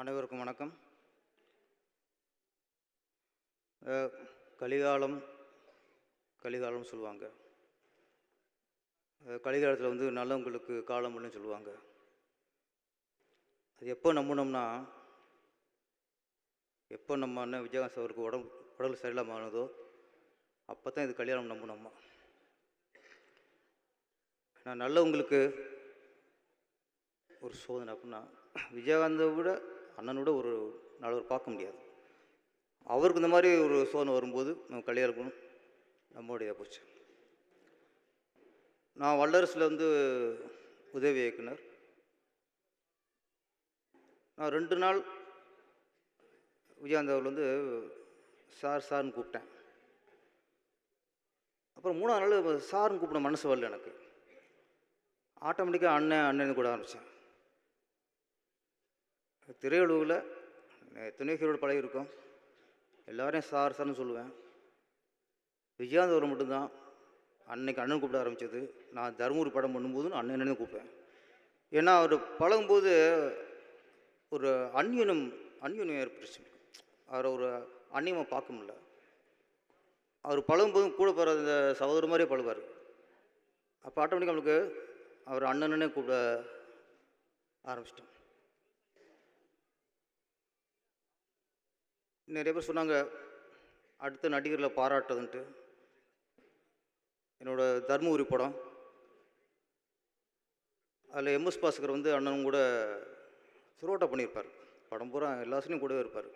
அனைவருக்கும் வணக்கம். கலிகாலம் கலிகாலம்னு சொல்லுவாங்க. கலிகாலத்தில் வந்து நல்லவங்களுக்கு காலம் இல்லைன்னு சொல்லுவாங்க. அது எப்போ நம்பினோம்னா, எப்போ நம்ம அண்ணன் விஜயகாந்த் அவருக்கு உடல் சரியில்லாமல் ஆனதோ அப்போ தான் இது கல்யாணம் நம்பினோம்மா. நான் நல்லவங்களுக்கு ஒரு சோதனை அப்படின்னா, விஜயகாந்தை விட அண்ணனோட ஒரு நல்லவர் பார்க்க முடியாது. அவருக்கு இந்த மாதிரி ஒரு சோதனை வரும்போது நம்ம கல்யாணம் நம்மளுடைய போச்சு. நான் வல்லரசில் வந்து உதவி இயக்குனர். நான் 2 நாள் விஜயகாந்த் அவர் வந்து சார்னு கூப்பிட்டேன். அப்புறம் 3ஆவது நாள் சார்னு கூப்பிட மனசு வரல எனக்கு. ஆட்டோமேட்டிக்காக அண்ணன் கூட ஆரம்பித்தேன். திரையுலகில் எத்தனையோ ஹீரோட பழகிருக்கோம். எல்லோரையும் சார்னு சொல்லுவேன். விஜயகாந்த் அவர் மட்டும்தான் அன்னைக்கு அண்ணன் கூப்பிட ஆரம்பித்தது. நான் தருமபுரி படம் பண்ணும்போது அண்ணன் கூப்பிட்டேன். ஏன்னா அவர் பழகும்போது ஒரு அந்யூனம் ஏற்பட்டுச்சு. அவரை ஒரு அந்நியமாக பார்க்க முடியல. அவர் பழகும்போதும் கூட போகிற அந்த சகோதரர் மாதிரியே பழகுவார். அப்போ ஆட்டோமேட்டிக்காக நம்மளுக்கு அவர் அண்ணனே கூப்பிட ஆரம்பிச்சிட்டோம். நிறைய பேர் சொன்னாங்க அடுத்த நடிகரில் பாராட்டுதுன்ட்டு. என்னோடய தர்மபுரி படம், அதில் எம்எஸ் பாஸ்கர் வந்து அண்ணனும் கூட சுரோட்டா பண்ணியிருப்பார். படம் பூரா எல்லா சீனும் கூடவே இருப்பார்.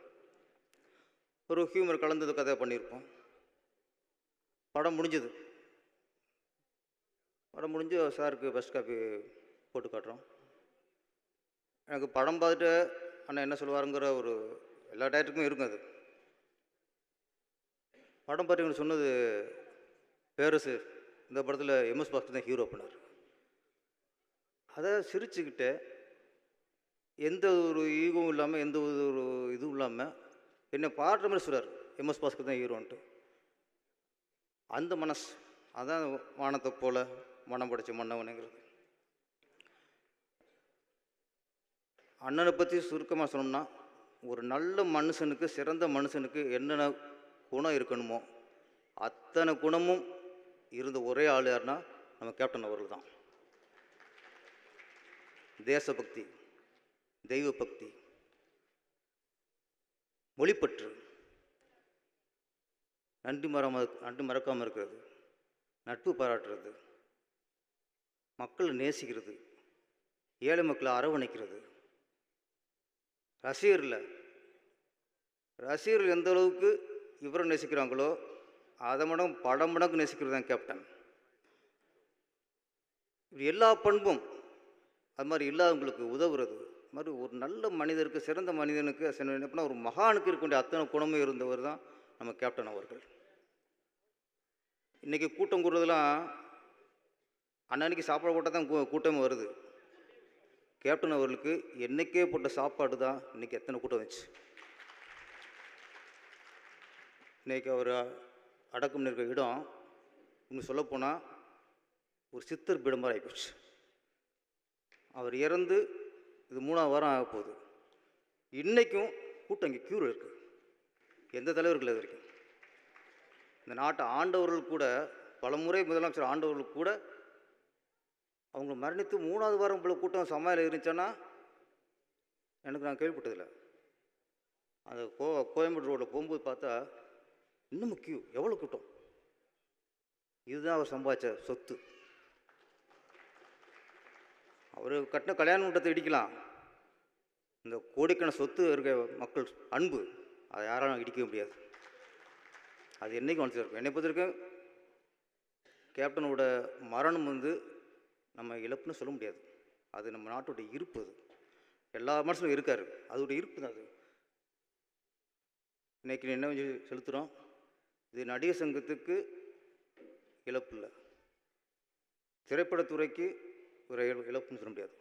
ஒரு ஹியூமர் கலந்தது கதை பண்ணியிருப்போம். படம் முடிஞ்சது. படம் முடிஞ்சு சாருக்கு ஃபஸ்ட் காப்பி போட்டு காட்டுறோம். எனக்கு படம் பார்த்துட்டு அண்ணன் என்ன சொல்லுவாருங்கிற ஒரு எல்லா டேரக்டருக்குமே இருக்கும். அது படம் பார்த்து சொன்னது, பேரரசு இந்த படத்தில் எம்எஸ் பாஸ்கர் தான் ஹீரோ பண்ணார். அதை சிரிச்சுக்கிட்டு எந்த ஒரு ஈகவும் இல்லாமல் எந்த ஒரு இதுவும் இல்லாமல் என்னை பாடுற மாதிரி சொல்கிறார், எம்எஸ் பாஸ்கர் தான் ஹீரோன்ட்டு. அந்த மனசு அதான் வானத்தை போல மனம் படைச்ச மன்னவனுங்கிறது. அண்ணனை பற்றி சுருக்கமாக சொன்னோம்னா, ஒரு நல்ல மனுஷனுக்கு, சிறந்த மனுஷனுக்கு என்னென்ன குணம் இருக்கணுமோ அத்தனை குணமும் இருந்த ஒரே ஆள் யாருன்னா நம்ம கேப்டன் அவர்கள் தான். தேசபக்தி, தெய்வ பக்தி, மொழிப்பற்று, நன்றி மறக்காமல் இருக்கிறது, நட்பு பாராட்டுறது, மக்களை நேசிக்கிறது, ஏழை மக்களை அரவணைக்கிறது, ரசிகர்கள் எந்த அளவுக்கு இவரை நேசிக்கிறாங்களோ அதை படம் மடங்கு நேசிக்கிறது தான் கேப்டன். எல்லா பண்பும் அது மாதிரி இல்லாதவங்களுக்கு உதவுறது மாதிரி ஒரு நல்ல மனிதருக்கு, சிறந்த மனிதனுக்கு, எப்படின்னா ஒரு மகானுக்கு இருக்க வேண்டிய அத்தனை குணமும் இருந்தவர் தான் நம்ம கேப்டன் அவர்கள். இன்றைக்கி கூட்டம் கூடுறதுலாம் அன்னன்னைக்கு சாப்பாடு போட்டால் தான் கூட்டமே வருது. கேப்டன் அவர்களுக்கு என்றைக்கே போட்ட சாப்பாடு தான் இன்றைக்கி எத்தனை கூட்டம் வந்துச்சு. இன்றைக்கி அவர் அடக்கம் இருக்கிற இடம் இன்னும் சொல்லப்போனால் ஒரு சித்தர் பீடம் மாதிரி ஆகிப்போச்சு. அவர் இறந்து இது 3ஆவது வாரம் ஆக போகுது. இன்றைக்கும் கூட்டம் இங்கே க்யூர் இருக்குது. எந்த தலைவர்கள் இது வரைக்கும் இந்த நாட்டை ஆண்டவர்கள் கூட, பல முறை முதலமைச்சர் ஆண்டவர்கள் கூட அவங்க மரணித்து 3ஆவது வாரம் போல கூட்டம் சமையல் இருந்துச்சுன்னா எனக்கு நான் கேள்விப்பட்டதில்லை. அந்த கோயம்புத்தூர் ரோட்டில் போகும்போது பார்த்தா இன்னும் கியூ, எவ்வளோ கூட்டம். இதுதான் அவர் சம்பாதிச்ச சொத்து. அவர் கட்டின கல்யாண மண்டபத்தை இடிக்கலாம், இந்த கோடிக்கான சொத்து இருக்க மக்கள் அன்பு அதை யாராலும் இடிக்க முடியாது. அது என்றைக்கும் வந்துருக்கும். என்னை பொறுத்திருக்கும் கேப்டனோட மரணம் வந்து நம்ம இழப்புன்னு சொல்ல முடியாது. அது நம்ம நாட்டோடைய இருப்பு. அது எல்லா மனுஷனும் இருக்கார், அதோடைய இருப்பு தான் அது. இன்றைக்கி என்ன செலுத்துகிறோம், இது நடிகர் சங்கத்துக்கு இழப்பு இல்லை, திரைப்படத்துறைக்கு ஒரு இழப்புன்னு சொல்ல முடியாது.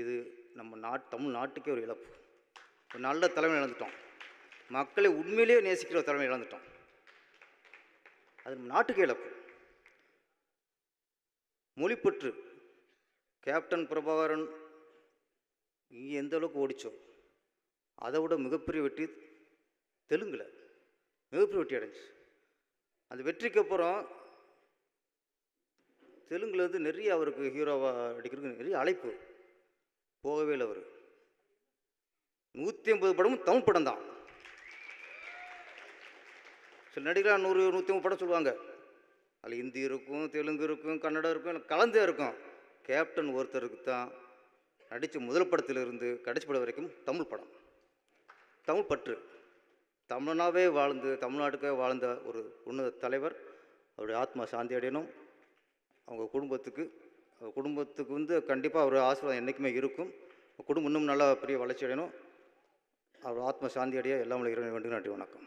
இது நம்ம தமிழ்நாட்டுக்கே ஒரு இழப்பு. ஒரு நல்ல தலைமை இழந்துட்டோம். மக்களை உண்மையிலேயே நேசிக்கிற ஒரு தலைமை இழந்துட்டோம். அது நம்ம நாட்டுக்கே இழப்பு. மொழிப்பற்று, கேப்டன் பிரபாகரன் இங்கே எந்த அளவுக்கு ஓடிச்சோ அதை விட மிகப்பெரிய வெற்றி தெலுங்கில் மிகப்பெரிய வெற்றி அடைஞ்சிச்சு. அந்த வெற்றிக்கு அப்புறம் தெலுங்குல இருந்து நிறைய அவருக்கு ஹீரோவாக நடிக்கிறதுக்கு நிறைய அழைப்பு, போகவே இல்லை. அவர் 150 படமும் தமிழ் படம் தான். சில நடிகராக 100-150 படம் சொல்லுவாங்க. அதில் ஹிந்தி இருக்கும், தெலுங்கு இருக்கும், கன்னடம் இருக்கும், கலந்தே இருக்கும். கேப்டன் ஒருத்தருக்கு தான் நடித்த முதல் படத்திலிருந்து கடைசி படம் வரைக்கும் தமிழ் படம், தமிழ் பற்று. தமிழனாகவே வாழ்ந்து தமிழ்நாட்டுக்காக வாழ்ந்த ஒரு உன்னத தலைவர். அவருடைய ஆத்மா சாந்தி அடையணும். அவங்க குடும்பத்துக்கு வந்து கண்டிப்பாக அவர் ஆசீர்வாதம் என்றைக்குமே இருக்கும். குடும்பம் இன்னும் நல்லா பெரிய வளர்ச்சி அடையணும். அவர் ஆத்மா சாந்தி அடைய எல்லாம் இறைவனை வேண்டி. நன்றி, வணக்கம்.